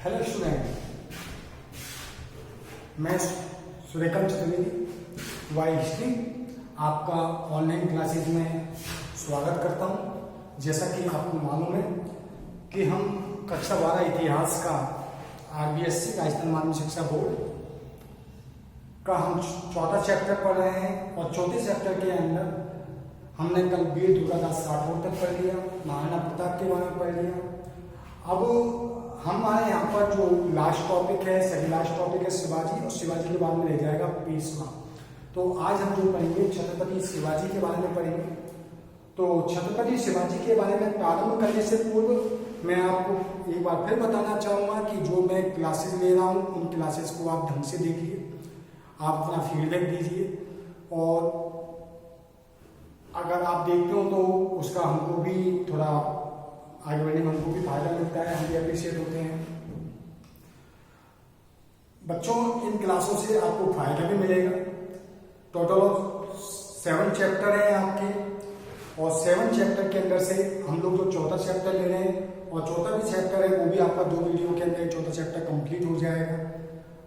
Hello student, मैं Suryakant Chaturvedi Y history आपका online classes में स्वागत करता हूं। जैसा कि आपको मालूम है कि हम कक्षा 12 इतिहास का आरबीएससी राजस्थान माध्यमिक शिक्षा बोर्ड का हम चौथा चैप्टर पढ़ रहे हैं और चौथे चैप्टर के अंदर हमने कल वीर दुर्गादास राठौर तक पढ़ लिया, महाराणा प्रताप के बारे में पढ़ लिया। अब हमारे यहाँ पर जो लास्ट टॉपिक है, सभी लास्ट टॉपिक है शिवाजी, और शिवाजी के बाद में रह जाएगा पेशवा। तो आज हम जो पढ़ेंगे छत्रपति शिवाजी के बारे में पढ़ेंगे। तो छत्रपति शिवाजी के बारे में प्रारंभ करने से पूर्व मैं आपको एक बार फिर बताना चाहूँगा कि जो मैं क्लासेस ले रहा हूँ उन क्लासेस को आप ढंग से देखिए, आप अपना फीडबैक दीजिए, और अगर आप देखते हो तो उसका हमको भी थोड़ा आगे बढ़ने में हमको भी फायदा मिलता है, हम भी अप्रिशिएट होते हैं। बच्चों, इन क्लासों से आपको फायदा भी मिलेगा। टोटल ऑफ 7 चैप्टर हैं आपके, और 7 चैप्टर के अंदर से हम लोग जो चौथा चैप्टर ले रहे हैं, और चौथा भी चैप्टर है वो भी आपका 2 वीडियो के अंदर चौथा चैप्टर कंप्लीट हो जाएगा।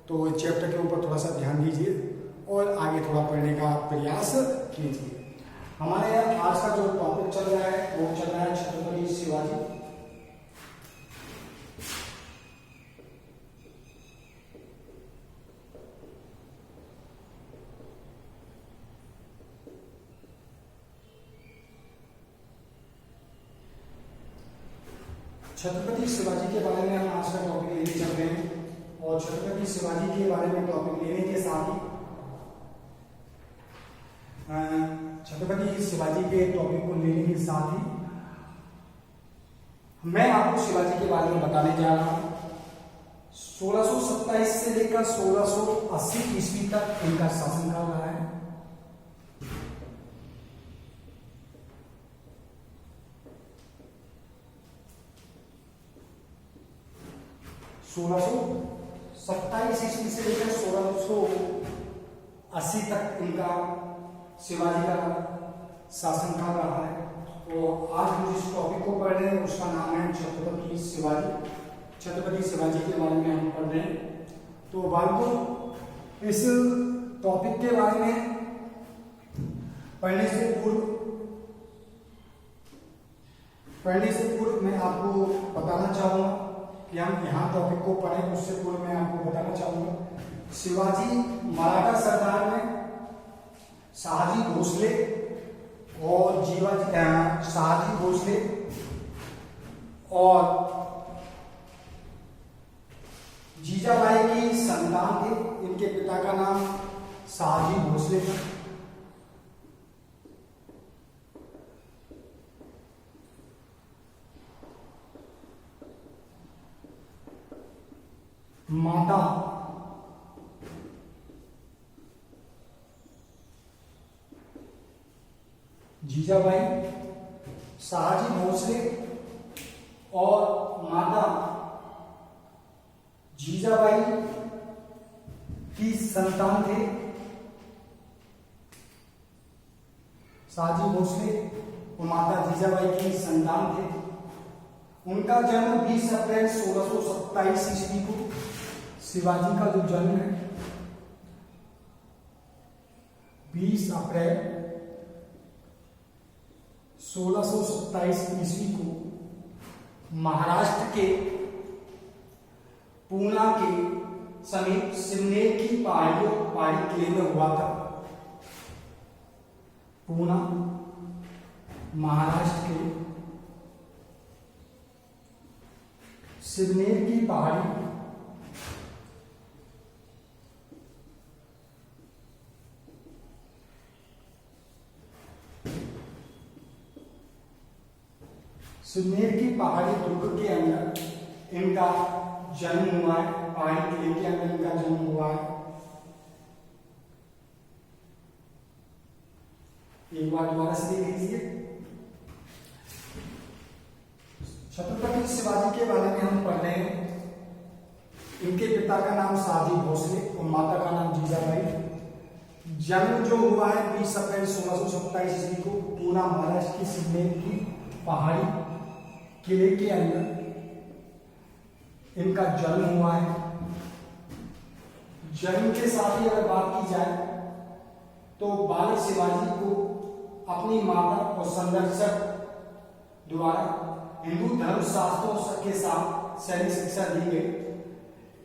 तो इस चैप्टर के ऊपर थोड़ा सा ध्यान दीजिए और आगे थोड़ा पढ़ने का प्रयास कीजिए। हमारे यहाँ आज का जो टॉपिक चल रहा है वो चल रहा है छत्रपति शिवाजी। छत्रपति शिवाजी के बारे में हम आज का टॉपिक लेने चल रहे हैं, और छत्रपति शिवाजी के बारे में टॉपिक लेने के साथ ही छत्रपति शिवाजी के टॉपिक को लेने के साथ ही मैं आपको शिवाजी के बारे में बताने जा रहा हूं। 1627 से लेकर 1680 ईस्वी तक इनका शासनकाल रहा है। सोलह 27 ईस्वी से लेकर 1680 तक इनका शिवाजी का शासनकाल रहा है। तो आज हम जिस टॉपिक को पढ़ रहे हैं उसका नाम है छत्रपति शिवाजी। छत्रपति शिवाजी के बारे में हम पढ़ रहे हैं। तो बालकों, इस टॉपिक के बारे में पढ़ने से पूर्व मैं आपको बताना चाहूंगा कि हम यहाँ टॉपिक को पढ़ें, उससे पूर्व मैं आपको बताना चाहूंगा शिवाजी मराठा सरदार में शाहजी भोसले और शाहजी भोसले और जीजाबाई की संतान थे। इनके पिता का नाम शाहजी भोसले था। माता जीजाबाई, शाहजी भोसले और माता जीजाबाई की संतान थे। शाहजी भोसले और माता जीजाबाई की संतान थे। उनका जन्म 20 अप्रैल 1627 ईस्वी को, शिवाजी का जो जन्म है 20 अप्रैल 1627 ईस्वी को महाराष्ट्र के पूना के समीप सिमनेर की पहाड़ी किले में हुआ था। पूना महाराष्ट्र के सिमनेर की पहाड़ी सिमनेर की पहाड़ी दुर्ग के अंदर इनका जन्म हुआ है। पहाड़ी किले के अंदर इनका जन्म हुआ है। एक बार दोबारा से देख लीजिए। छत्रपति शिवाजी के बारे में हम पढ़ रहे हैं। इनके पिता का नाम शाहजी भोसले और माता का नाम जीजाबाई। जन्म जो हुआ है 20 अप्रैल 1627 ईस्वी को पूना महाराष्ट्र की सिमनेर की पहाड़ी किले के अंदर इनका जन्म हुआ है। जन्म के साथ ही अगर बात की जाए तो बालक शिवाजी को अपनी माता और संरक्षक द्वारा हिंदू धर्म शास्त्रों के साथ सैनिक शिक्षा दी गई।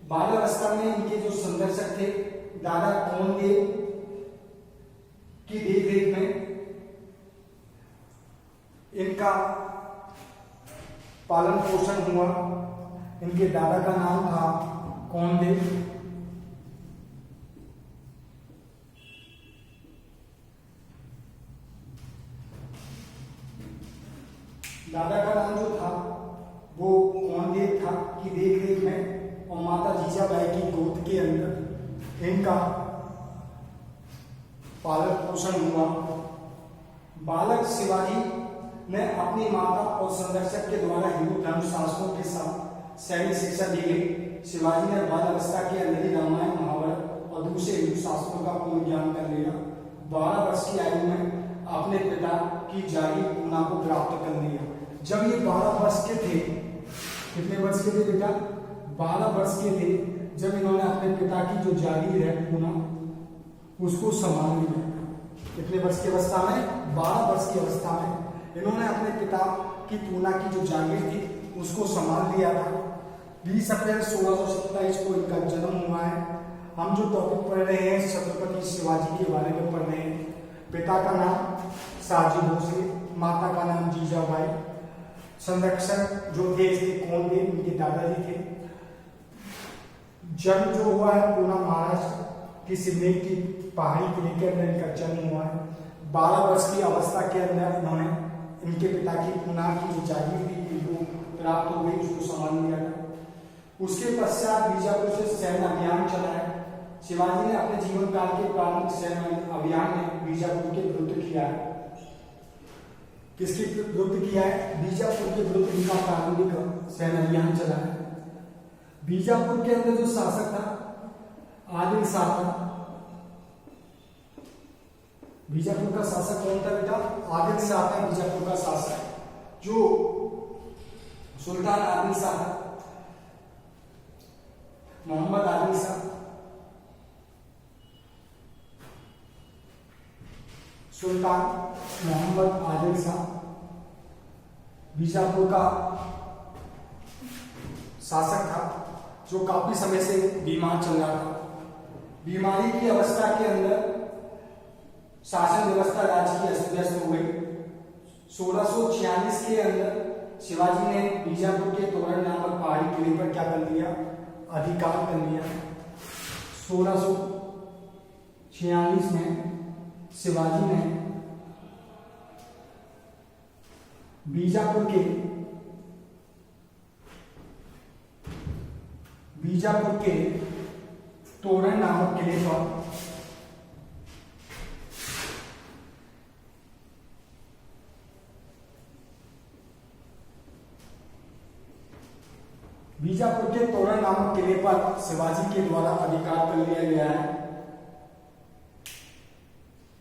बाल्यावस्था में इनके जो संरक्षक थे दादा कोंडदेव की देखरेख में इनका पालन पोषण हुआ। इनके दादा का नाम था कोंडदेव। दादा का नाम जो था वो कोंडदेव था की देखरेख में, और माता जीजाबाई की गोद के अंदर इनका पालन पोषण हुआ। बालक शिवाजी ने अपनी माता और संरक्षक के द्वारा हिंदू धर्म शास्त्रों के साथ सैनिक शिक्षा दी गई। शिवाजी ने बाल्यावस्था के अंदर ही रामायण महाभारत और दूसरे हिंदू शास्त्रों का पूर्ण ज्ञान कर लिया। 12 वर्ष की आयु में अपने पिता की जागीर पूना को प्राप्त कर लिया। जब ये 12 वर्ष के थे, कितने वर्ष के थे बेटा? 12 वर्ष के थे जब इन्होंने अपने पिता की जो जागीर है पूना उसको संभाल लिया। कितने वर्ष की अवस्था में? 12 वर्ष की अवस्था में इन्होंने अपने पिता की पूना की जो जागीर थी उसको संभाल लिया था। 20 अप्रैल 1627 को इनका जन्म हुआ है। हम जो टॉपिक पढ़ रहे हैं छत्रपति शिवाजी के बारे में पढ़ रहे हैं। पिता का नाम साजी भोसले, माता का नाम जीजाबाई, संरक्षक जो थे इसके कोंडदेव इनके दादाजी थे। जन्म जो हुआ है पूना महाराष्ट्र की सिवनी की पहाड़ी किले के अंदर इनका जन्म हुआ है। 12 वर्ष की अवस्था के अंदर इन्होंने इनके पिता की पूना की जो जागीर थी इनको प्राप्त हो गई, उसको संभाल लिया था। उसके पश्चात बीजापुर से सैन्य अभियान चलाया। शिवाजी ने अपने जीवन काल के प्रारंभिक सैन्य अभियान में बीजापुर के विरुद्ध किया है। किसके विरुद्ध किया है? बीजापुर के विरुद्ध इनका प्रारंभिक सैन्य अभियान चला है। बीजापुर के अंदर जो शासक था आदिल शाह था। बीजापुर का शासक कौन था बेटा? आदिल शाह था बीजापुर का शासक, जो सुल्तान आदिल शाह था, मोहम्मद आदिल शाह। सुल्तान मोहम्मद आदिल शाह बीजापुर का शासक था, जो काफी समय से बीमार चल रहा था। बीमारी की अवस्था के अंदर शासन व्यवस्था राज्य की अस्त व्यस्त हो गई। 1646 के अंदर शिवाजी ने बीजापुर के तोरण नामक पहाड़ी किले पर क्या कर लिया? अधिकार कर लिया। 1646 में शिवाजी ने बीजापुर के तोरण नामक किले पर शिवाजी के द्वारा अधिकार कर लिया गया है,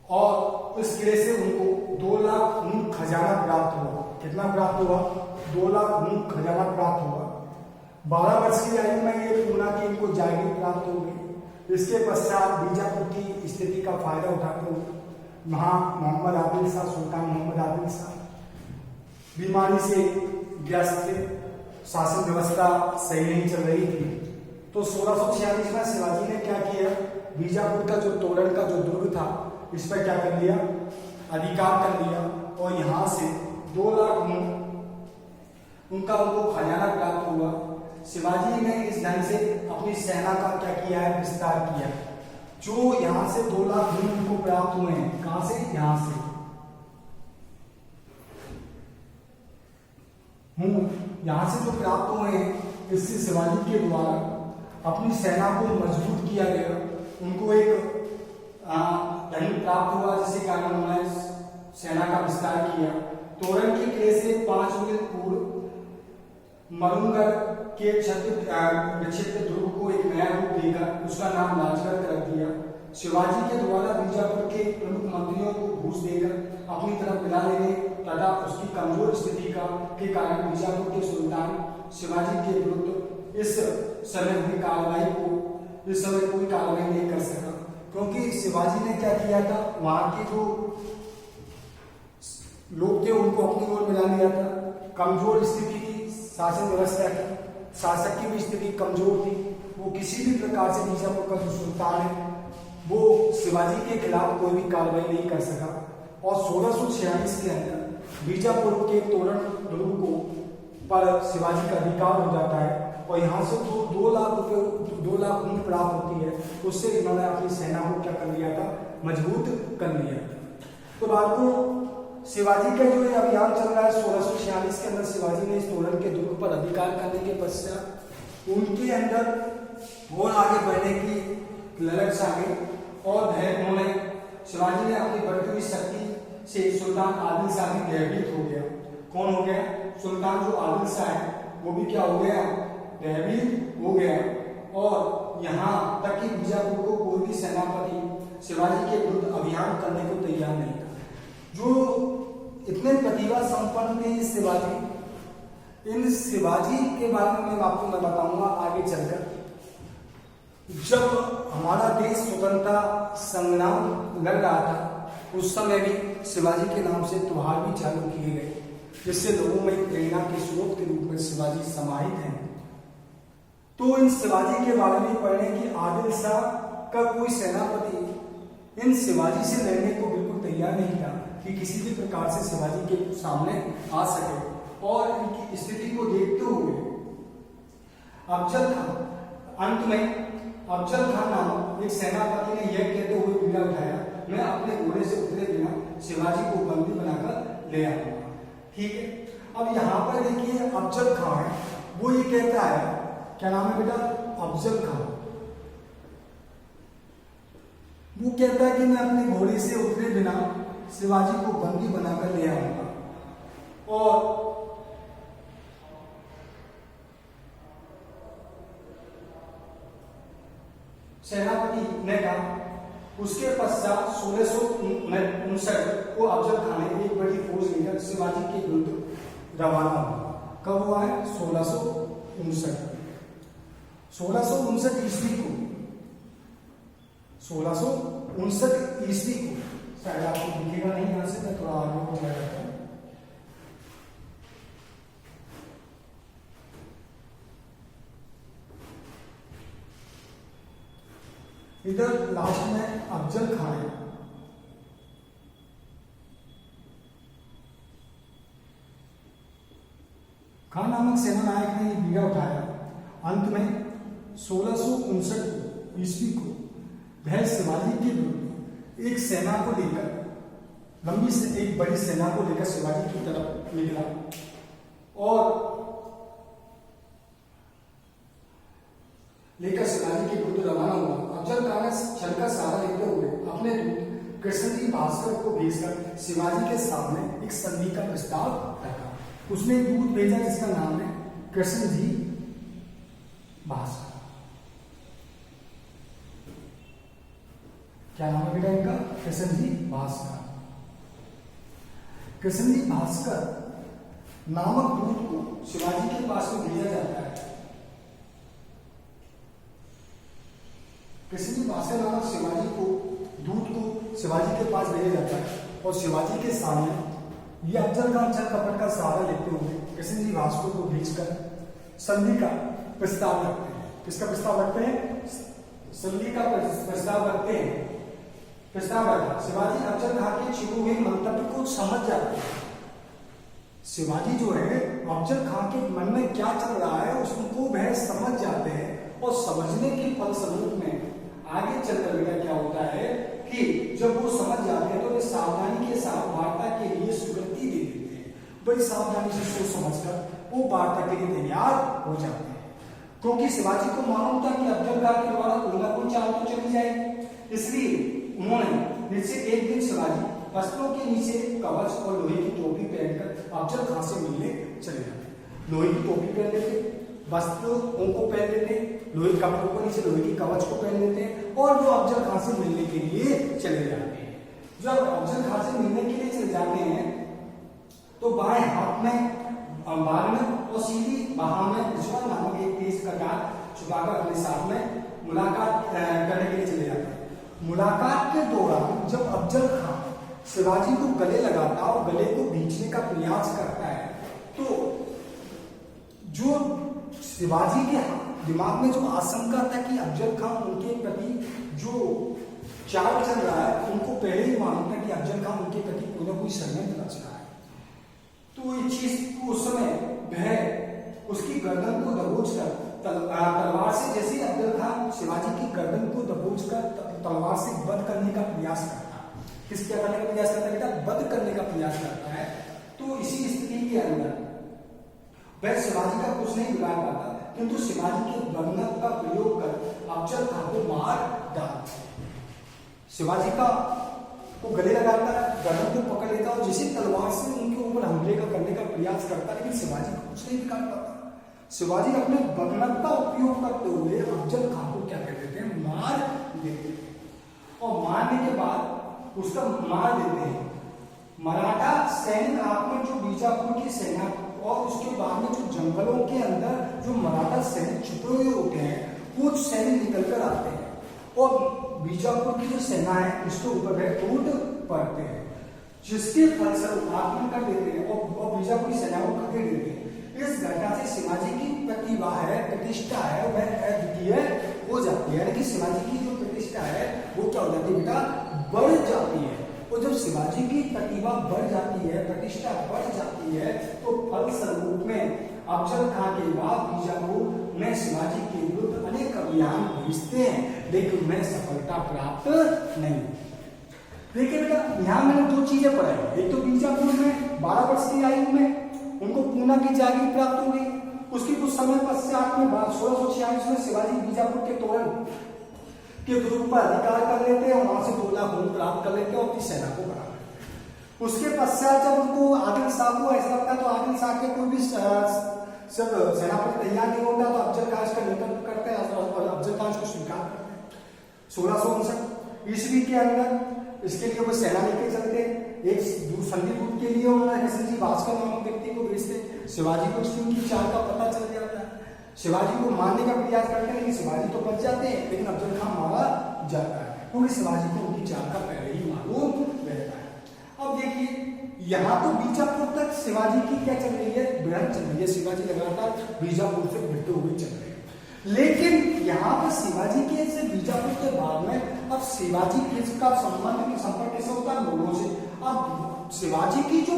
और इस किले से उनको 2 लाख ऊंट खजाना प्राप्त हुआ। कितना प्राप्त हुआ? 2 लाख ऊंट खजाना प्राप्त हुआ। 12 वर्ष की आयु में ये पूना की इनको जागीर प्राप्त हो गई। इसके पश्चात बीजापुर की स्थिति का फायदा उठाते हुए वहां मोहम्मद आदिल शाह, सुल्तान मोहम्मद आदिल शाह बीमारी से ग्रस्त थे। शासन व्यवस्था सही नहीं चल रही थी। तो 1646 में शिवाजी ने क्या किया? बीजापुर का जो तोरण का जो दुर्ग था इस पर क्या कर लिया? अधिकार कर लिया, और यहां से 2 लाख उनको खजाना प्राप्त हुआ। शिवाजी ने इस ढंग से अपनी सेना का क्या किया है? विस्तार किया। जो यहां से 2 लाख उनको प्राप्त हुए हैं, कहां से? यहां से यहां से जो प्राप्त हुए हैं, इससे शिवाजी के द्वारा अपनी सेना को मजबूत किया गया। उनको एक धन प्राप्त हुआ, जिसके कारण उन्होंने सेना का विस्तार किया। तोरण के किले से 5 मील पूर्व मरुंगढ़ के विक्षिप्त दुर्ग को एक नया रूप देकर उसका नाम राजगढ़ कर दिया। शिवाजी के द्वारा बीजापुर के प्रमुख मंत्रियों को घूस देकर अपनी तरफ मिला लेने तथा उसकी कमजोर स्थिति के कारण बीजापुर के सुल्तान शिवाजी के विरुद्ध इस समय हुई कार्रवाई को इस समय कोई कार्रवाई नहीं कर सका, क्योंकि शिवाजी ने क्या किया था, वहां के जो लोग थे उनको अपनी ओर मिला लिया था। कमजोर स्थिति थी शासन व्यवस्था की, शासक की भी स्थिति कमजोर थी। वो किसी भी प्रकार से बीजापुर का जो सुल्तान है वो शिवाजी के खिलाफ कोई भी कार्रवाई नहीं कर सका। और 1646 के अंदर बीजापुर के तोरण दुर्ग को पर शिवाजी का अधिकार हो जाता है और यहाँ से 2 लाख रुपए 2 लाख ऊँट प्राप्त होती है। उससे इन्होंने अपनी सेना को क्या कर लिया था, मजबूत कर लिया था। तो बात को शिवाजी का जो ये अभियान चल रहा है 1646 के अंदर शिवाजी ने इस तोरण के दुर्ग पर अधिकार करने के पश्चात उनके अंदर और आगे बढ़ने की ललक जागी और उन्होंने शिवाजी ने अपनी बढ़ती हुई शक्ति से सुल्तान आदिल शाह भी भयभीत हो गया। कौन हो गया? सुल्तान जो आदिल शाह है वो भी क्या हो गया, भयभीत हो गया। और यहाँ तक कि बीजापुर को कोई भी सेनापति शिवाजी के विरुद्ध अभियान करने को तैयार नहीं था। जो इतने प्रतिभा संपन्न थे ये शिवाजी, इन शिवाजी के बारे में आपको मैं बताऊंगा आगे चलकर। जब हमारा देश स्वतंत्रता संग्राम लड़ रहा था उस समय भी शिवाजी के नाम से त्योहार भी चालू किए गए, जिससे लोगों में प्रेरणा के स्रोत के रूप में शिवाजी समाहित हैं। तो इन शिवाजी के बारे में पढ़ने की आदिल शाह का कोई सेनापति इन शिवाजी से लड़ने को बिल्कुल तैयार नहीं था कि किसी भी प्रकार से शिवाजी के सामने आ सके। और इनकी स्थिति को देखते हुए अफजल खान अंत में अफजल खान नामक एक सेनापति ने यह कहते हुए बीड़ा उठाया, मैं अपने घोड़े से उतरे बिना शिवाजी को बंदी बनाकर ले आऊंगा। ठीक है, अब यहाँ पर देखिए अफजल खान है, वो ये कहता है, क्या नाम है बेटा? अफजल खान। वो कहता है कि मैं अपने घोड़े से उतरे बिना शिवाजी को बंदी बनाकर ले आऊंगा। और सेनापति ने कहा। उसके पश्चात 1659 को अफजल खान ने एक बड़ी फौज लेकर शिवाजी के विरुद्ध रवाना हुआ। कब हुआ है? 1659 ईस्वी को 1659 ईस्वी को, शायद आपको दिखेगा नहीं यहां से, मैं थोड़ा आगे को चला जाता हूं। इधर लास्ट में अफजल खान है। खान नामक सेना नायक ने बीड़ा उठाया। अंत में 1659 ईस्वी को वह शिवाजी के विरुद्ध एक सेना को लेकर लंबी से एक बड़ी सेना को लेकर शिवाजी की तरफ निकला और लेकर शिवाजी के विरुद्ध रवाना हुआ। अफजल खान ने छल का सहारा लेते हुए अपने दूत कृष्णजी भास्कर को भेजकर शिवाजी के सामने एक संधि का प्रस्ताव रखा। उसने एक दूत भेजा जिसका नाम है कृष्णजी भास्कर। क्या नाम है बेटा इनका? कृष्णजी भास्कर। कृष्णजी भास्कर नामक दूत को शिवाजी के पास में भेजा जाता है। कृष्णजी भास्कर नामक शिवाजी को दूत को शिवाजी के पास भेजा जाता है और शिवाजी के सामने ये अफजल खान छल कपट का सहारा लेते हुए कृष्णजी भास्कर को भेजकर संधि का प्रस्ताव रखते हैं। किसका प्रस्ताव रखते हैं? संधि का प्रस्ताव रखते हैं। प्रस्ताव रखा। शिवाजी अफजल खान के छिपे हुए मंतव्य को समझ जाते हैं। शिवाजी जो है अफजल खान के मन में क्या चल रहा है उसको वह समझ जाते हैं और समझने के फलस्वरूप में आगे चलकर बेटा क्या होता है कि जब वो समझ जाते हैं तो वे सावधानी के साथ वार्ता के लिए स्वीकृति दे देते हैं। बड़ी सावधानी से सोच समझकर वो वार्ता के लिए तैयार हो जाते हैं, क्योंकि शिवाजी को मालूम था कि अफजल खान के द्वारा कोई ना कोई चाल तो चली जाएगी। इसलिए उन्होंने निश्चित एक दिन शिवाजी वस्त्रों के नीचे कवच और लोहे की टोपी पहनकर अफजल खान से मिलने चले जाते। लोहे की टोपी पहन लेते, वस्त्रों को पहन लेते, लोहे कपड़ों को नीचे लोहे की कवच को पहन लेते हैं और वो अफजल खान से मिलने के लिए चले जाते हैं। जब अफजल खान से मिलने के लिए चले जाते हैं तो बाएं हाथ में बाण और सीधी बाह में रिजवान नामक एक तेज कटार छुपाकर अपने साथ में मुलाकात करने के लिए चले जाते हैं। मुलाकात के दौरान जब अफजल खां शिवाजी को गले लगाता और गले को खींचने का प्रयास करता है, तो जो शिवाजी के दिमाग में जो आशंका था कि अफजल खां उनके प्रति जो चाल चल रहा है, उनको पहले ही मालूम था कि अफजल खां उनके प्रति कोई ना कोई षड्यंत्र रच रहा है। तो ये चीज उस समय वह उसकी गर्दन को दबोच कर तलवार से, जैसे अफजल खां शिवाजी की गर्दन को दबोच कर तलवार से वध करने का प्रयास करता है। किस क्या करने का प्रयास करता है बेटा? वध करने का प्रयास करता है। तो इसी स्थिति के अंदर वह शिवाजी का कुछ नहीं बिगाड़ पाता, किंतु शिवाजी के बंधक का प्रयोग कर अफजल खां को मार डालता है। शिवाजी का को गले लगाता है, गर्दन को पकड़ लेता है और जिसे तलवार से उनके ऊपर हमले का करने का प्रयास करता है, लेकिन शिवाजी को कुछ नहीं बिगाड़ पाता। शिवाजी अपने बगनक का उपयोग करते हुए अफजल खां को क्या कर देते हैं? मार देते हैं। और मारने के बाद उसका मार देते हैं। मराठा सैनिक आपने जो बीजापुर की सेना और उसके बाद में जो जंगलों के अंदर जो मराठा सैनिक छुपे हुए होते हैं, वो सैनिक निकल कर आते हैं और बीजापुर की जो सेना है उसके ऊपर वह टूट पड़ते हैं, जिसके फलस्वरूप आक्रमण कर देते हैं और बीजापुर की सेना को खदेड़ देते हैं। इस घटना से शिवाजी की प्रतिभा है, प्रतिष्ठा है, वह अद्वितीय हो जाती है। यानी कि शिवाजी की जो प्रतिष्ठा है वो क्या हो जाती है बेटा? बढ़ जाती है। और जब शिवाजी की प्रतिभा बढ़ जाती है, प्रतिष्ठा बढ़ जाती है, तो फलस्वरूप में अफजल खां के बाद बीजापुर में शिवाजी के विरुद्ध अनेक अभियान भेजते हैं, लेकिन उन्हें सफलता प्राप्त नहीं। देखिए बेटा, यहाँ मैंने दो चीजें पढ़ाई। एक तो बीजापुर में 12 वर्ष की आयु में उनको पूना की जागीर प्राप्त हो गई। उसके कुछ समय पश्चात में 1646 में शिवाजी बीजापुर के तोरण के दुर्ग पर अधिकार कर लेते हैं और वहां से 2 लाख खून प्राप्त कर लेते हैं और अपनी सेना को बढ़ा लेते हैं। उसके पश्चात जब उनको आदिल शाह को ऐसा लगता है, तो आदिल शाह के कोई भी जब सेनापति तैयार नहीं होता तो अफजल खां इसका नेतृत्व करते हैं और अफजल खां इसको स्वीकार करते हैं। 1659 ईस्वी के अंदर इसके लिए वो सेना लेके चलते हैं। एक संधि दूत के लिए उन्होंने हसन जी भास्कर नामक व्यक्ति को भेजते। शिवाजी को इसकी चाल का पता चल जाता है। शिवाजी को मारने का प्रयास करते हैं, लेकिन शिवाजी तो बच जाते हैं, लेकिन अफजल खां मारा जाता है, क्योंकि शिवाजी को उनकी चाल का पहले ही मालूम रहता है। अब देखिए, यहाँ तो बीजापुर तक शिवाजी की क्या चल रही है? भिड़ंत चल रही है। शिवाजी लगातार बीजापुर से भिड़ते हुए चल रहे हैं, लेकिन यहाँ पर शिवाजी के से बीजापुर के बाद में अब शिवाजी का संबंध संपर्क कैसे होता है? लोगों से। अब शिवाजी की जो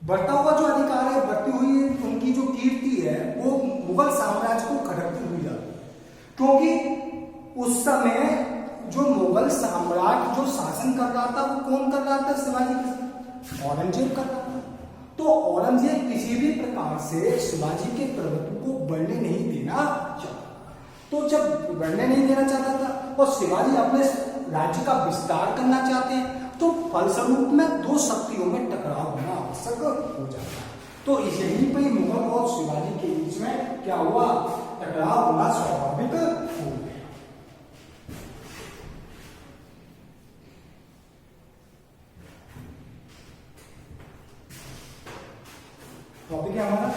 बढ़ता हुआ जो अधिकार है, बढ़ती हुई उनकी जो कीर्ति है, वो मुगल साम्राज्य को खटकती हुई जाती है, क्योंकि उस समय जो मुगल साम्राज्य जो शासन कर रहा था वो कौन कर रहा था? शिवाजी के औरंगजेब कर रहा था। तो औरंगजेब किसी भी प्रकार से शिवाजी के प्रभुत्व को बढ़ने नहीं देना चाहता। तो जब बढ़ने नहीं देना चाहता था और शिवाजी अपने राज्य का विस्तार करना चाहते हैं, तो फलस्वरूप में 2 शक्तियों में टकराव होना आवश्यक हो जाता है। तो यहीं पर मुगल और शिवाजी के बीच में क्या हुआ? टकराव होना स्वाभाविक हो गया। टॉपिक है हमारा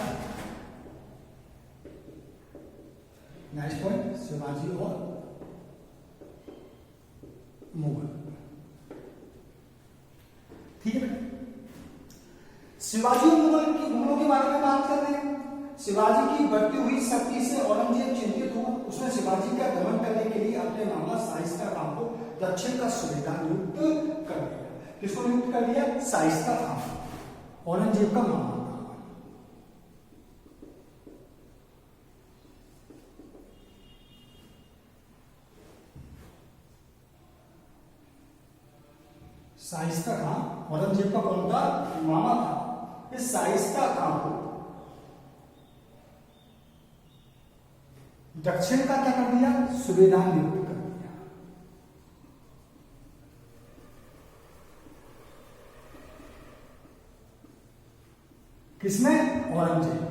नेक्स्ट पॉइंट, शिवाजी और मुगल। ठीक है, शिवाजी और मुगलों के बारे में बात कर रहे हैं। शिवाजी की बढ़ती हुई शक्ति से औरंगजेब चिंतित हुआ। उसने शिवाजी का दमन करने के लिए अपने मामा शाइस्ता खां को दक्षिण का सूबेदार नियुक्त कर दिया। किसको नियुक्त कर दिया? शाइस्ता खां, औरंगजेब का मामा। शाइस्ता खां औरंगजेब का कौन था? मामा था। इस शाइस्ता खां को दक्षिण का क्या कर दिया? सूबेदार नियुक्त कर दिया। किसमें? औरंगजेब।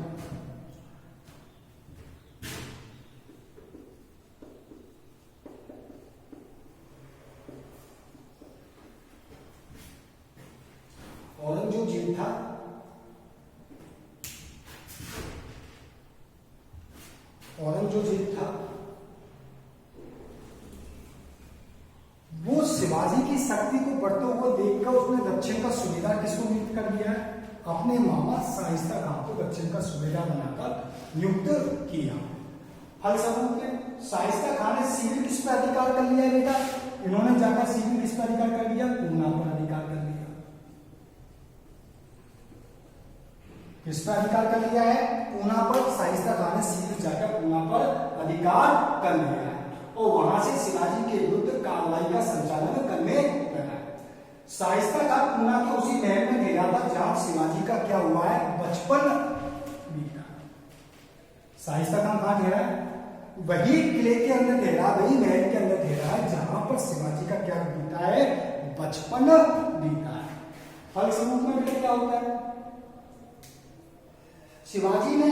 औरंगजेब था औरंगजेब था वो शिवाजी की शक्ति को बढ़ते हुए देखकर उसने दक्षिण का सूबेदार किसको नियुक्त कर दिया है? अपने मामा शाइस्ता खान को दक्षिण का सूबेदार बनाकर नियुक्त किया। हल सबूत में शाइस्ता खान ने शिविर किस पर अधिकार कर लिया बेटा? इन्होंने जाकर शिविर किस पर अधिकार कर लिया? पूना पर अधिकार कर लिया। किस पर अधिकार कर लिया है? पूना पर। शाइस्ता खान ने शिविर जाकर पूना पर अधिकार कर लिया है और वहां से शिवाजी के विरुद्ध कार्रवाई का संचालन करने लगा। शाइस्ता खान पूना के उसी महल में ठहरा था जहां शिवाजी का क्या हुआ है? बचपन बीता। शाइस्ता खान कहां ठहरा है? वही किले के अंदर ठहरा, वही महल के अंदर ठहरा है जहां पर शिवाजी का क्या बीता है? बचपन बीता है। फल सबूत में क्या होता है? शिवाजी ने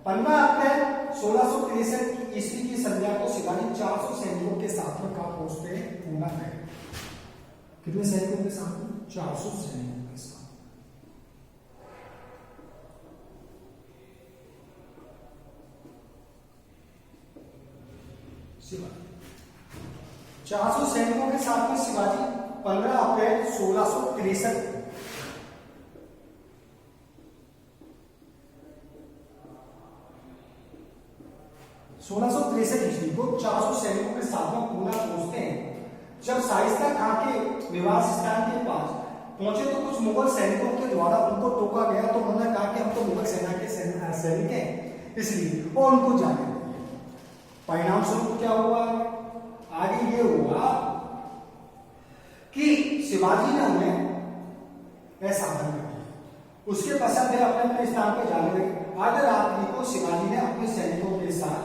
15 अप्रैल 1663 ईस्वी की संध्या को शिवाजी 400 सैनिकों के साथ में कहां पहुंचते हैं? पूना गए। कितने सैनिकों के साथ में? 400 सैनिकों के साथ। शिवाजी 400 सैनिकों के साथ में शिवाजी 15 अप्रैल 1663 ईस्वी को 400 सैनिकों के साथ में पूना पहुंचते हैं। जब शाइस्ता खान के निवास स्थान के पास पहुंचे तो कुछ मुगल सैनिकों के द्वारा उनको टोका गया। तो उन्होंने कहा कि हम तो मुगल सेना के सैनिक हैं, इसलिए और उनको जाने दिया। परिणाम स्वरूप क्या हुआ? आगे ये हुआ कि शिवाजी ने उन्हें असावधान कर दिया। उसके पश्चात वे अपने अपने स्थान पर जाने लगे। आधी रात्रि को शिवाजी ने अपने सैनिकों के साथ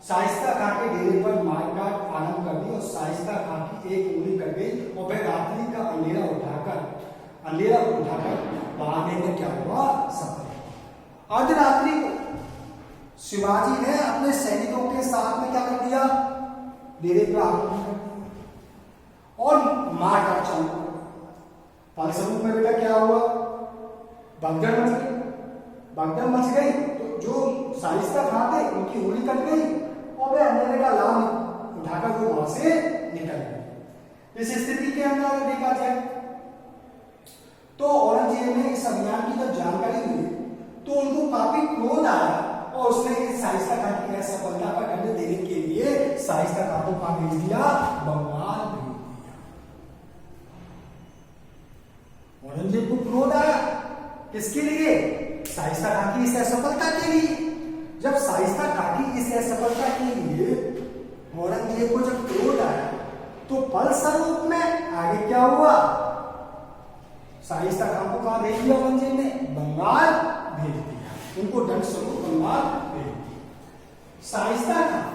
शाइस्ता खान के डेरे पर मारकाट आरंभ कर दी और शाइस्ता खान की एक उंगली कट गई और वह रात्रि का अंधेरा उठाकर भागने में क्या हुआ? सफल। आधी रात्रि को शिवाजी ने अपने सैनिकों के साथ में क्या कर दिया? डेरे पर आक्रमण कर दिया और मारकाट चालू कर दिया। फलस्वरूप में बेटा क्या हुआ? भगदड़ मच गई। तो जो शाइस्ता खान थे उनकी उंगली कट गई और वे अंधेरे का लाभ उठाकर वो वहां से निकल गए। इस स्थिति के अंदर अगर देखा जाए तो औरंगजेब ने इस अभियान की जब जानकारी मिली तो उनको काफी क्रोध आया और उसने शाइस्ता खान की असफलता का दंड देने के लिए शाइस्ता खान को कहां भेज दिया? बंगाल भेज दिया। औरंगजेब को क्रोध आया किसके लिए? शाइस्ता खान की इस असफलता के लिए। जब शाइस्ता खान की इस असफलता के लिए औरंगजेब को जब क्रोध आया तो फलस्वरूप में आगे क्या हुआ? शाइस्ता खान को कहां भेज दिया? औरंगजेब ने बंगाल भेज दिया। उनको दंड स्वरूप बंगाल भेज दिया। शाइस्ता खान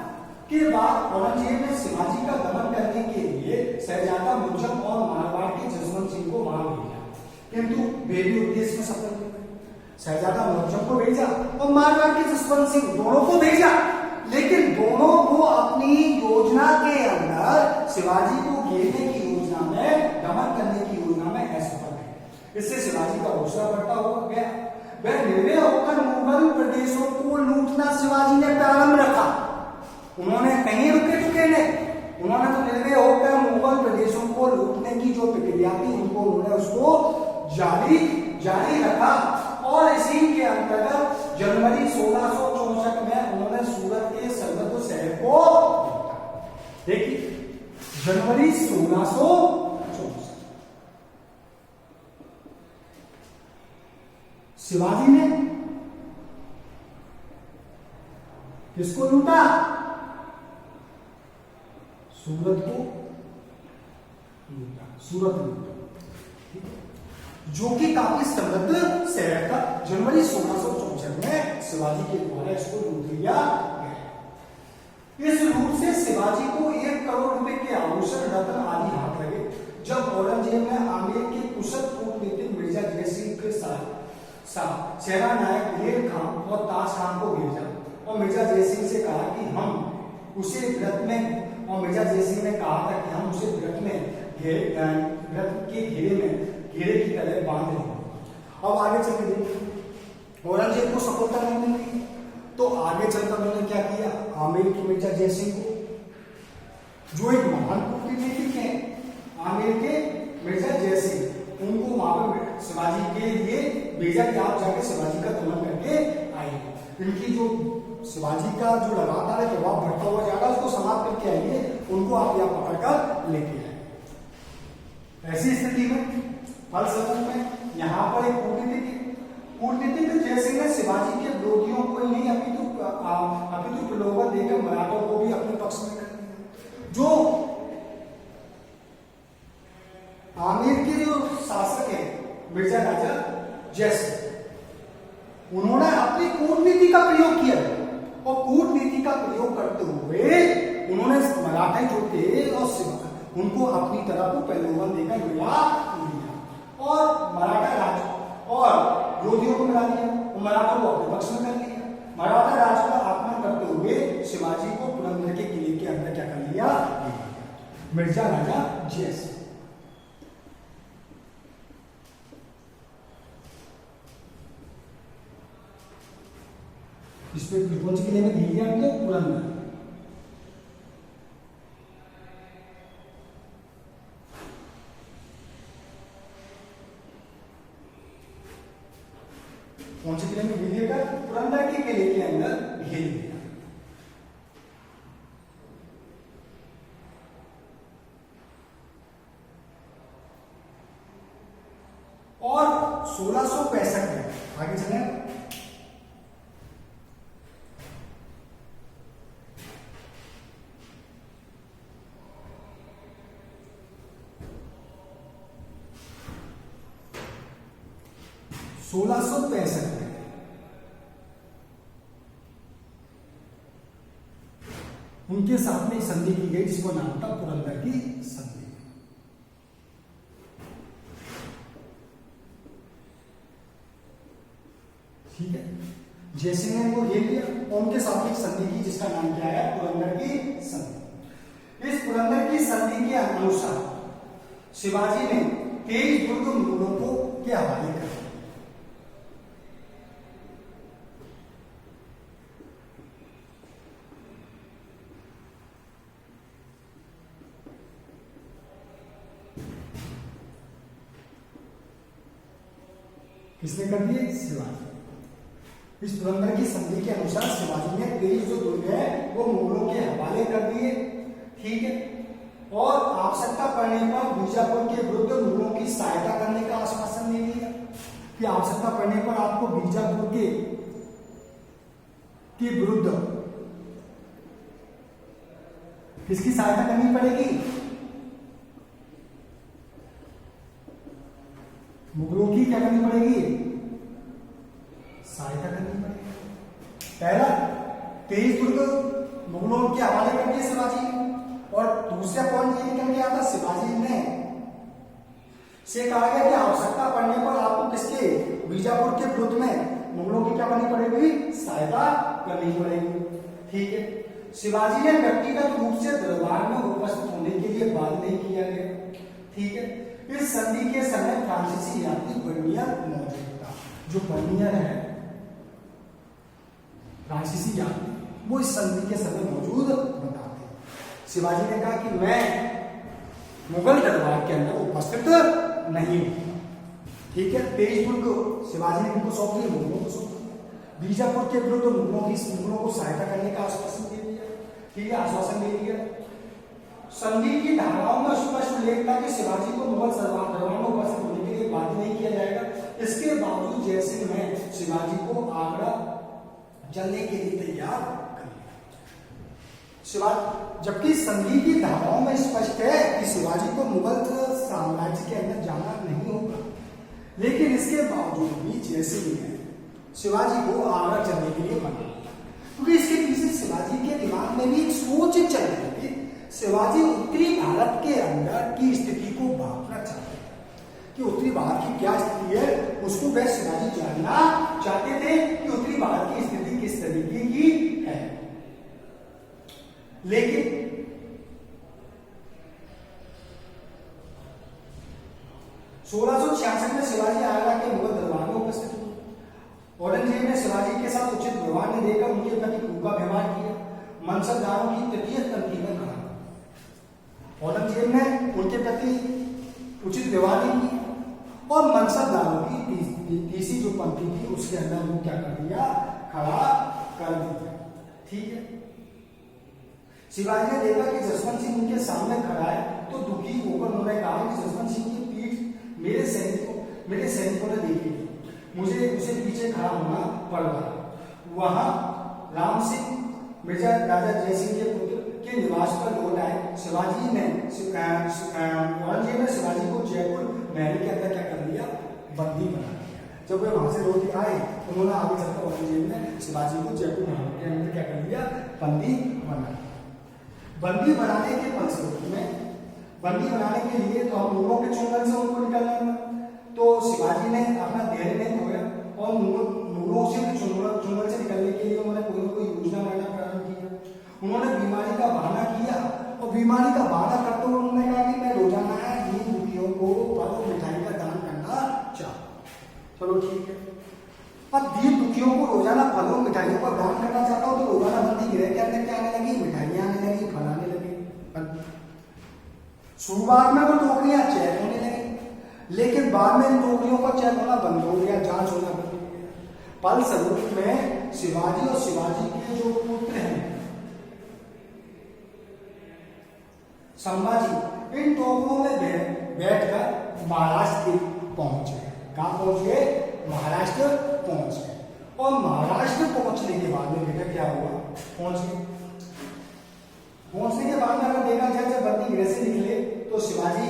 के बाद औरंगजेब ने शिवाजी का दमन करने के लिए शहजादा मुर्जम और मारवाड़ के जसवंत सिंह को वहां भेजा, किंतु वे भी उद्देश्य में सफल नहीं हुए। शहजादा मुर्जम को भेजा और मारवाड़ के जसवंत सिंह दोनों को भेजा, लेकिन दोनों को अपनी योजना के अंदर शिवाजी को घेरने की योजना में, दमन करने की योजना में असफल है। इससे शिवाजी का हौसला बढ़ता हुआ गया। वह निर्भय होकर मुगल प्रदेशों को लूटना शिवाजी ने प्रारंभ रखा। उन्होंने कहीं रुके नहीं, उन्होंने तो निर्भय होकर मुगल प्रदेशों को लूटने की जो प्रक्रिया थी उन्होंने उसको जारी रखा। और इसी के अंतर्गत जनवरी 1664 में उन्होंने सूरत के सरहद शहर को देखिए, जनवरी 1664 शिवाजी ने किसको लूटा? सूरत को लूटा, जो कि काफी समृद्ध शहर था। जनवरी 1664 में शिवाजी के द्वारा इसको लूट लिया गया। इस लूट से शिवाजी को 1 करोड़ रुपए के आभूषण, रत्न आदि हाथ लगे। जब औरंगजेब ने आमेर के कुशल कूटनीतिक मिर्जा जयसिंह के साथ सेना नायक दिलेर खान और ताज खान को भेजा और मिर्जा जयसिंह से कहा कि हम उसे व्रत में, और मिर्जा जयसिंह ने कहा था कि हम उसे व्रत के घेरे की तरह बांध लेंगे। अब आगे चलते देखिए, औरंगजेब को सफलता नहीं मिली तो आगे चलकर उन्होंने क्या किया, आमेर की मिर्जा जयसिंह को, जो एक महान कूटनीतिज्ञ हैं, आमेर के मिर्जा जयसिंह, उनको वहां पर शिवाजी के लिए भेजा कि आप जाके शिवाजी का दमन करके आइए। इनकी जो शिवाजी का जो लगातार दबाव बढ़ता हुआ जा रहा है उसको समाप्त करके आइए, उनको आप यहाँ पकड़कर लेके आए। ऐसी स्थिति में फलस्वरूप में यहाँ पर एक कूटनीतिज्ञ जयसिंह ने शिवाजी के विरोधियों को ही नहीं अपितु प्रलोभन देकर मराठों को भी अपने पक्ष में कर दिया। जो आमेर के जो शासक है मिर्जा राजा जयसिंह, उन्होंने अपनी कूटनीति का प्रयोग किया और कूटनीति का प्रयोग करते हुए उन्होंने मराठे जो थे और उनको अपनी तरफ को प्रलोभन देकर मिला लिया और मराठा राज और विरोधियों को मिला दिया, मराठों को अपने पक्ष में कर लिया। मराठा राज का आक्रमण करते हुए शिवाजी को पुरंदर के किले के अंदर क्या कर लिया, मिर्जा राजा जयसिंह। इसमें कौन से किले में घेर लिया हमने, पुरंदर। कौन से किले में घेर लिया, पुरंदर के किले के अंदर घेर लिया। और 1665 में आगे चले, में उनके साथ में एक संधि की गई जिसको नाम था पुरंदर की संधि। ठीक है, जयसिंह ने वो ले लिया और उनके साथ में एक संधि की जिसका नाम क्या है, पुरंदर की संधि। इस पुरंदर की संधि के अनुसार शिवाजी ने 23 दुर्ग मुगलों को के हवाले कर दिया। किसने कर दिए, शिवाजी। इस पुरंदर की संधि के अनुसार शिवाजी ने 23 जो दुर्ग है वो मुगलों के हवाले कर दिए। ठीक है, और आवश्यकता पड़ने पर बीजापुर के विरुद्ध मुगलों की सहायता करने का आश्वासन दे दिया कि आवश्यकता पड़ने पर आपको बीजापुर के विरुद्ध किसकी सहायता करनी पड़ेगी, मुगलों की क्या करनी पड़ेगी, सहायता करनी पड़ेगी। पहला 23 दुर्ग मुगलों के हवाले कर दिए शिवाजी ने, और दूसरा पॉइंट ये निकल के आता, शिवाजी ने से कहा गया कि आवश्यकता पड़ने पर आपको किसके, बीजापुर के विरुद्ध में मुगलों की क्या करनी पड़ेगी, सहायता करनी पड़ेगी। ठीक है, शिवाजी ने व्यक्तिगत रूप से दरबार में उपस्थित होने के लिए बात नहीं किया गया। ठीक है, इस संधि के समय फ्रांसीसी यात्री बर्नियर मौजूद था। जो बर्नियर है फ्रांसीसी यात्री, वो इस संधि के समय मौजूद बताते हैं। शिवाजी ने कहा कि मैं मुगल दरबार के अंदर उपस्थित नहीं हूं। ठीक है, 23 दुर्ग शिवाजी ने किनको सौंप दिए, मुगलों को सौंप दिया। बीजापुर के विरुद्ध मुगलों को सहायता करने का आश्वासन दे दिया। ठीक है, आश्वासन दे दिया। संधि की धाराओं में स्पष्ट उल्लेख था कि शिवाजी को मुगल दरबार में उपस्थित होने के लिए बाध्य नहीं किया जाएगा। इसके बावजूद जयसिंह ने शिवाजी को आगरा चलने के लिए तैयार कर लिया। शिवाजी, जबकि संधि की धाराओं में स्पष्ट है कि शिवाजी को मुगल साम्राज्य के अंदर जाना नहीं होगा, लेकिन इसके बावजूद भी जयसिंह ने शिवाजी को आगरा चलने के लिए मना किया, क्योंकि इसके पीछे शिवाजी के दिमाग में भी एक सोच चल रही थी। शिवाजी उत्तरी भारत के अंदर की स्थिति को भांपना चाहते थे कि उत्तरी भारत की क्या स्थिति है, उसको वह शिवाजी जानना चाहते थे कि उत्तरी भारत की स्थिति किस तरीके की है। लेकिन 1666 में शिवाजी आगरा के मुगल दरबार में उपस्थित हुए। औरंगजेब ने शिवाजी के साथ उचित व्यवहार नहीं देकर उनके प्रति क्रूर का व्यवहार किया, मनसबदारों की तृतीय तंत्री में खड़ा। औरंगजेब ने उनके प्रति उचित व्यवहार नहीं किया और मनसबदारों की तीसरी जो पंक्ति थी उसके अंदर वो क्या कर दिया, खड़ा कर दिया। ठीक है, शिवाजी ने देखा कि जसवंत सिंह उनके सामने खड़ा है तो दुखी होकर उन्होंने कहा कि जसवंत सिंह की पीठ मेरे सैनिकों ने देखी, मुझे उसे पीछे खड़ा होना पड़ रहा। वहां राम सिंह मिर्जा राजा जयसिंह के पुत्र के निवास पर लौट आए। औरंगजेब ने शिवाजी को जयपुर महल के अंदर क्या कर दिया, बंदी बना दिया। जब वे वहां से लौट के आए उन्होंने आगे चलकर औरंगजेब ने शिवाजी को जयपुर महल के अंदर क्या कर दिया, बंदी बना दिया। बंदी बनाने के फलस्वरूप में, बंदी बनाने के लिए तो हम मुगलों के चुंगल से उनको निकालना था, तो शिवाजी ने अपना धैर्य नहीं खोया और मुगलों से चुंगल से निकलने के लिए उन्होंने कोई ना कोई योजना बनाना प्रारंभ किया। उन्होंने बीमारी का बहाना किया और बीमारी का बहाना करते हुए उन्होंने कहा कि मैं रोजाना दीन दुखियों को फल और मिठाई का दान करना चाहता। चलो ठीक है, अब दीन दुखियों को रोजाना फलों मिठाइयों का दान करना चाहता हूँ तो रोजाना बंदी गृह के अंदर क्या आने लगी, मिठाइयां आने लगी, फल आने लगे। शुरुआत में वो टोकरियां चेक होने लगी, लेकिन बाद में इन टोकरियों का चेक होना बंद हो गया, जांच होना बंद हो गया। फलस्वरूप में शिवाजी और शिवाजी के जो पुत्र हैं संभाजी, इन टोकरों में बैठकर महाराष्ट्र पहुंच गए। कहां पहुंच गए, महाराष्ट्र पहुंच गए। और महाराष्ट्र पहुंचने के बाद में बेटा क्या हुआ, पहुंच गए। पहुंचने के बाद में अगर देखा जाए जब बंदी गृह से निकले तो शिवाजी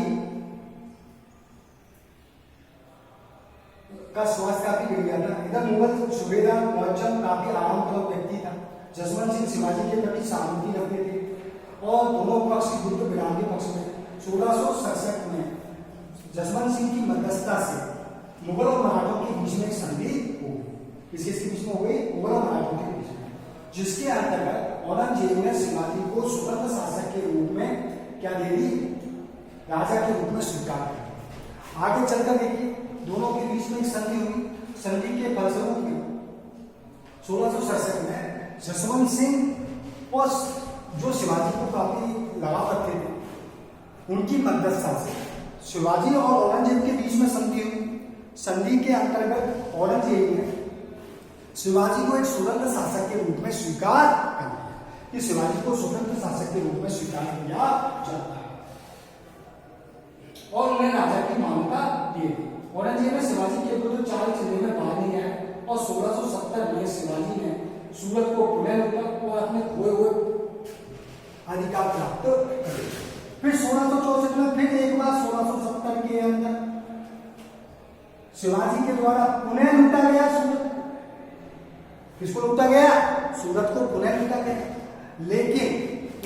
का स्वास्थ्य काफी बिगड़ गया था। इधर मुगल सूबेदार मुअज्जम काफी आराम तलब व्यक्ति था। जसवंत सिंह शिवाजी के प्रति सहानुभूति रखते थे और दोनों पक्ष युद्ध विराम के पक्ष में 1667 में जसवंत सिंह की मध्यस्थता से मुगल और मराठों के बीच में एक संधि हो गई। किसके बीच में हो गई, मुगल और मराठों के बीच में, जिसके अंतर्गत औरंगजेब ने शिवाजी को स्वतंत्र शासक के रूप में क्या दे दी, राजा के रूप में स्वीकार किया। आगे चलकर देखिए दोनों के बीच में एक संधि हुई। संधि के फलस्वरूप में 1667 में जसवंत सिंह और जो शिवाजी को काफी लगाव रखते थे उनकी मध्यस्थता से शिवाजी और औरंगजेब के बीच में संधि हुई। संधि के अंतर्गत औरंगजेब ने शिवाजी को एक स्वतंत्र शासक के रूप में स्वीकार कर लिया कि शिवाजी को स्वतंत्र शासक के रूप में स्वीकार किया जाता है और उन्हें राजा की मान्यता दी। औरंगजेब ने शिवाजी के विरुद्ध चाल चलने में भाग नहीं आया और 1670 में शिवाजी ने सूरत को पुनः लूटा और अपने खोए हुए अधिकार प्राप्त करे। फिर 1664 में फिर एक बार 1670 के अंदर शिवाजी के द्वारा पुनः लूटा गया सूरत। किसको लूटा गया, सूरत को पुनः लूटा गया। लेकिन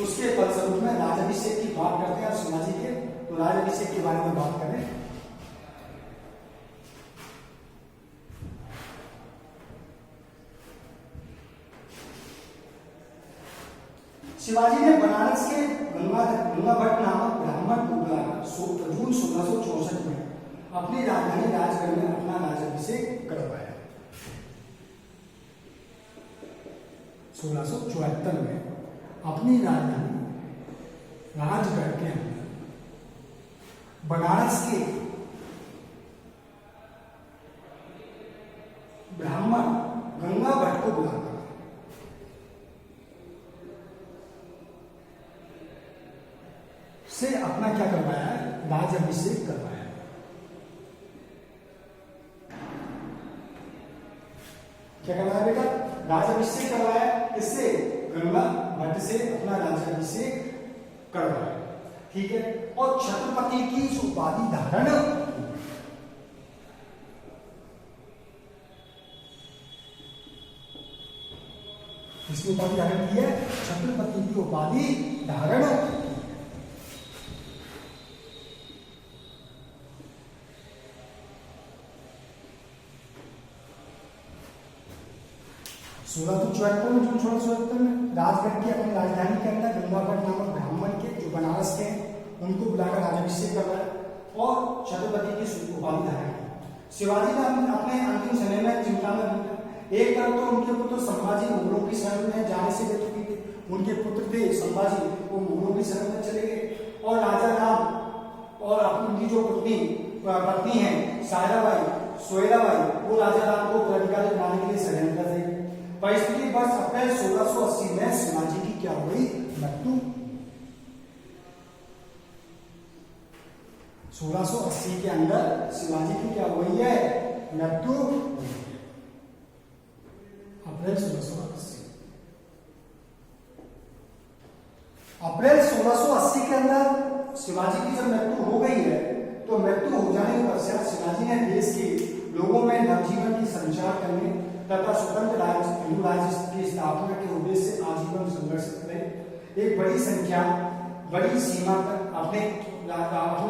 उसके फलस्वरूप में राज्याभिषेक की बात करते हैं शिवाजी के, तो राज्याभिषेक के बारे में बात करें। शिवाजी ने बनारस के गंगा भट्ट नामक ब्राह्मण को बुलाकर जून 1664 में अपनी राजधानी राजगढ़ में अपना राज्याभिषेक करवाया। 1674 में अपनी राजधानी राजगढ़ के अंदर बनारस के ब्राह्मण गंगा भट्ट को बुलाकर से अपना क्या करवाया है, राज्याभिषेक करवाया। क्या करवाया बेटा, राज्याभिषेक करवाया। किससे, गंगा भट्ट से अपना राज्याभिषेक करवाया। ठीक है, और छत्रपति की उपाधि धारण किसकी उपाधि धारण की है, छत्रपति की उपाधि धारण। 1674 में जून 1674 में राजगढ़ की अपनी राजधानी के अंदर गंगाभट्ट नामक ब्राह्मण के जो बनारस के उनको बुलाकर राज्याभिषेक करवाया और छत्रपति की उपाधि धारण की। शिवाजी ने अपने अंतिम समय में चिंता में एक तरफ तो उनके पुत्र संभाजी मुगलों की शरण में जाने से बच चुके थे, उनके पुत्र थे संभाजी वो मुगलों की शरण में चले गए, और राजा राम और उनकी जो पत्नी है सायराबाई सोयराबाई वो राजा राम को उत्तराधिकारी बनाने के लिए षड्यंत्र थे। परिस्थिति वर्ष अप्रैल 1680 में शिवाजी की क्या हुई? मृत्यु। 1680 के अंदर शिवाजी की क्या हुई है? मृत्यु। अप्रैल 1680 अप्रैल 1680 के अंदर शिवाजी की जब मृत्यु हो गई है, तो मृत्यु हो जाने के पश्चात शिवाजी ने देश के लोगों में नवजीवन की संचार करने तथा स्वतंत्र हिंदू राज्य की स्थापना के उद्देश्य से आजीवन संघर्ष करे। एक बड़ी संख्या बड़ी सीमा तक अपने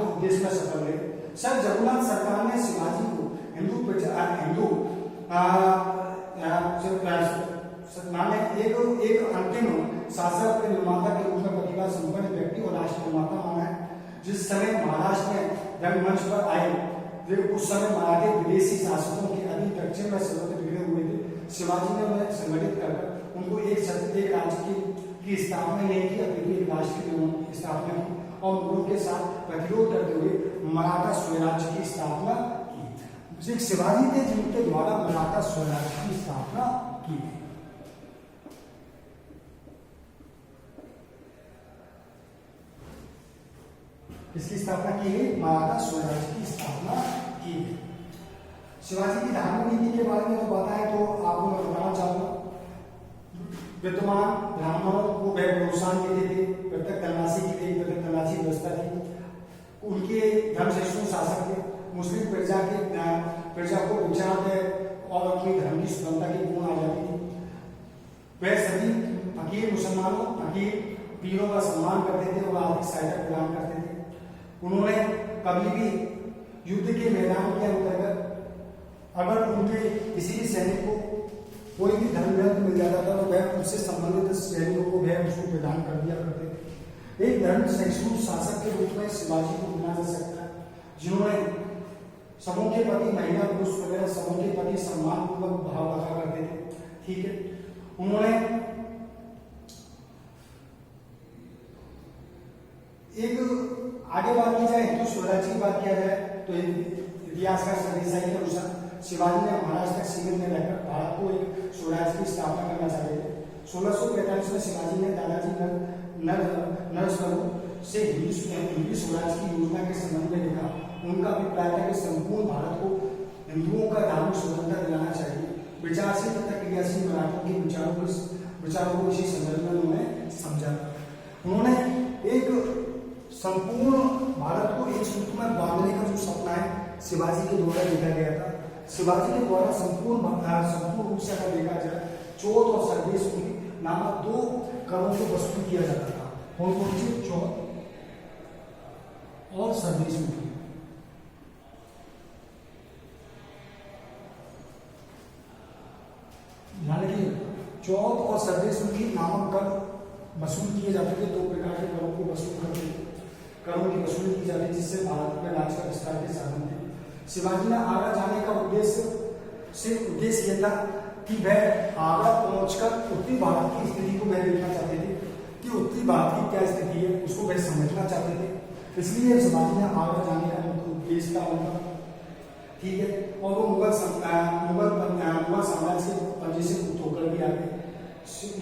उद्देश्य में सफल रहे। सर जगन्नाथ सरकार ने शिवाजी को माने एक अंतिम शासक निर्माता के रूप में प्रतिभा संपन्न व्यक्ति और राष्ट्र निर्माता माना है। जिस समय महाराष्ट्र में रंगमंच पर आए, वे उस समय मराठे विदेशी शासकों के अधीन दक्षिण में सर्वत्र बिखरे हुए थे। शिवाजी ने उन्हें संगठित कर उनको एक राज्य की स्थापना नहीं की, अपितु एक राष्ट्र की स्थापना की और मुगलों के साथ प्रतिरोध करते हुए मराठा स्वराज्य की स्थापना की। शिवाजी थे जिनके द्वारा मराठा स्वराज्य की स्थापना की गई। किसकी स्थापना की गई? मराठा स्वराज्य की स्थापना की गई। शिवाजी की धार्मिक नीति के बारे में तो बताएं तो आपको मैं बताना चाहूंगा। विद्यमान ब्राह्मणों को वह प्रोत्साहन देते थे, पृथक तलाशी की थी, पृथक तलाशी व्यवस्था थी। उनके धर्म सहिष्णु शासक थे। मुस्लिम प्रजा को विचार और अपनी धर्म की स्वतंत्रता की पूर्ण आजादी थी। वह सभी फकीर मुसलमानों फकीर पीरों का सम्मान करते थे और आर्थिक सहायता प्रदान करते थे। उन्होंने कभी भी युद्ध के मैदान के अंतर्गत अगर उनके किसी भी सैनिक को कोई भी धर्म ग्रंथ मिल जाता था तो वह उससे संबंधित सैनिकों को वह उसको प्रदान कर दिया करते थे। एक धर्म सहिष्णु शासक के रूप में शिवाजी को गिना जा सकता है, जिन्होंने सबों के प्रति महिला पुरुष वगैरह सबों के प्रति सम्मान पूर्वक भाव रखा करते थे। ठीक है, उन्होंने एक आगे बात की जाए हिंदू स्वराज्य की बात किया जाए तो इतिहासकार सरदेसाई के अनुसार शिवाजी ने महाराष्ट्र तक सीमित में रहकर भारत को एक स्वराज्य की स्थापना करना चाहते थे। 1645 में शिवाजी ने दादाजी नरसरोवर से हिंदू स्वराज्य की योजना के संबंध में लिखा। उनका अभिप्राय था कि संपूर्ण भारत को हिंदुओं का धार्मिक स्वतंत्रता दिलाना चाहिए। विचारशील तथा क्रियाशील मराठों के विचारों को इसी संदर्भ में उन्होंने समझा। उन्होंने एक संपूर्ण भारत को एक सूत्र में बांधने का जो सपना है शिवाजी के द्वारा देखा गया था। शिवाजी के द्वारा संपूर्ण रूप से अगर देखा जाए चौथ और सरदेश मुखी नामक दो करों को वसूल किया जाता था। कौन कौन से? चौथ और सरदेश मुखी। यानी चौथ और सरदेश मुखी नामक कर वसूल किए जाते थे। दो प्रकार के करों को वसूल करते थे, करों की वसूली की जाती जिससे भारत में राज्य का विस्तार के साधन थे। शिवाजी ने आगरा जाने का उद्देश्य यह था कि वह आगरा पहुंचकर उत्तरी भारत की स्थिति को वह देखना चाहते थे कि उत्तरी भारत की क्या स्थिति है उसको वह समझना चाहते थे। इसलिए शिवाजी ने आगरा जाने का उद्देश्य था उनका। ठीक है, और वो मुगल साम्राज्य के पंजे से मुक्त होकर भी आ गए।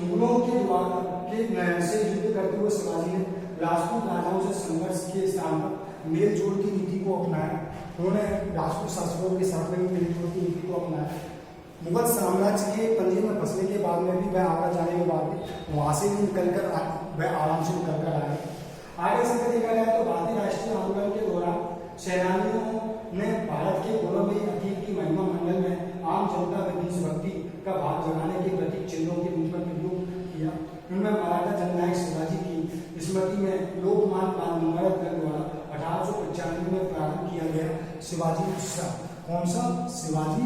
मुगलों के द्वारा से युद्ध करते हुए शिवाजी ने राजपूत राजाओं से संघर्ष के स्थान पर मेल जोड़ की नीति को अपनाया। उन्होंने राजपूत शासकों के साथ में मेल जोड़ की नीति को अपनाया। मुगल साम्राज्य के पंजे में फंसने के बाद में भी वह आगरा जाने के बाद भी वहां से भी निकलकर वह आराम से निकल कर आए। आगे से देखा जाए तो भारतीय राष्ट्रीय आंदोलन के दौरान सेनानियों ने भारत के गौरवमयी अतीत की महिमा मंडल में आम जनता में देशभक्ति का भाव जगाने के प्रतीक चिन्हों के रूप में प्रयोग किया। उनमें मराठा जननायक शिवाजी की स्मृति में लोकमान्य बाल गंगाधर द्वारा 1895 में प्रारंभ किया गया शिवाजी उत्सव। कौन सा? शिवाजी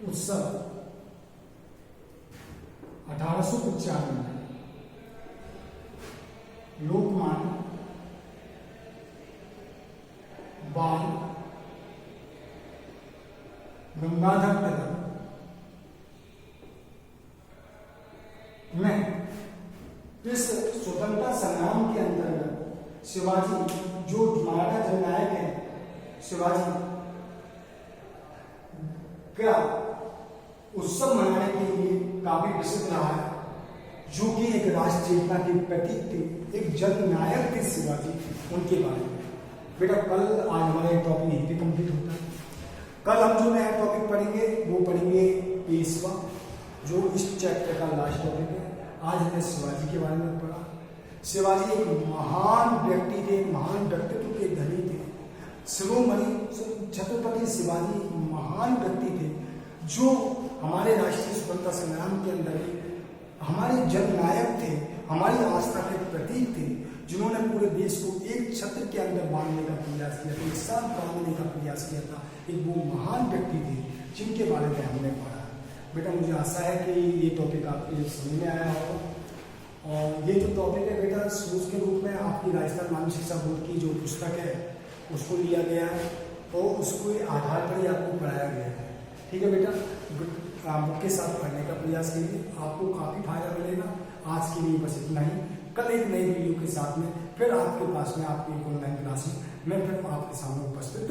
उत्सव 1895 में लोकमान्य बाल गंगाधर तिलक में इस स्वतंत्रता संग्राम के अंतर्गत शिवाजी जो हमारा जननायक है, शिवाजी का उत्सव मनाने के लिए काफी प्रसिद्ध रहा है, जो कि एक राष्ट्र चेतना के प्रतीक थे, एक जननायक थे शिवाजी। उनके बारे में बेटा कल आज हमारा टॉपिक यहीं पे कंप्लीट होता है। कल हम जो नया टॉपिक पढ़ेंगे वो पढ़ेंगे पेशवा, जो इस चैप्टर का लास्ट टॉपिक है। आज हमने शिवाजी के बारे में पढ़ा। शिवाजी एक महान व्यक्ति थे, महान व्यक्तित्व के धनी थे। शिरोमणि छत्रपति शिवाजी महान व्यक्ति थे, जो हमारे राष्ट्रीय स्वतंत्रता संग्राम के अंदर हमारे जननायक थे, हमारी आस्था के प्रतीक थे, जिन्होंने पूरे देश को एक छत्र के अंदर बांधने का प्रयास किया था, एक साथ बांधने का प्रयास किया था। एक वो महान व्यक्ति थे जिनके बारे में हमने पढ़ा। बेटा मुझे आशा है कि ये टॉपिक आपके समझ में आया होगा। और ये जो टॉपिक है बेटा सोच के रूप में आपकी राजस्थान माध्यमिक शिक्षा बोर्ड की जो पुस्तक है उसको लिया गया है और उसको आधार पर ही आपको पढ़ाया गया है। ठीक है बेटा, बुक के साथ पढ़ने का प्रयास कीजिए, आपको काफ़ी फायदा मिलेगा। आज के लिए बस इतना ही। कल एक नई वीडियो के साथ में फिर आपके पास में आपकी ऑनलाइन क्लास में मैं फिर आपके सामने उपस्थित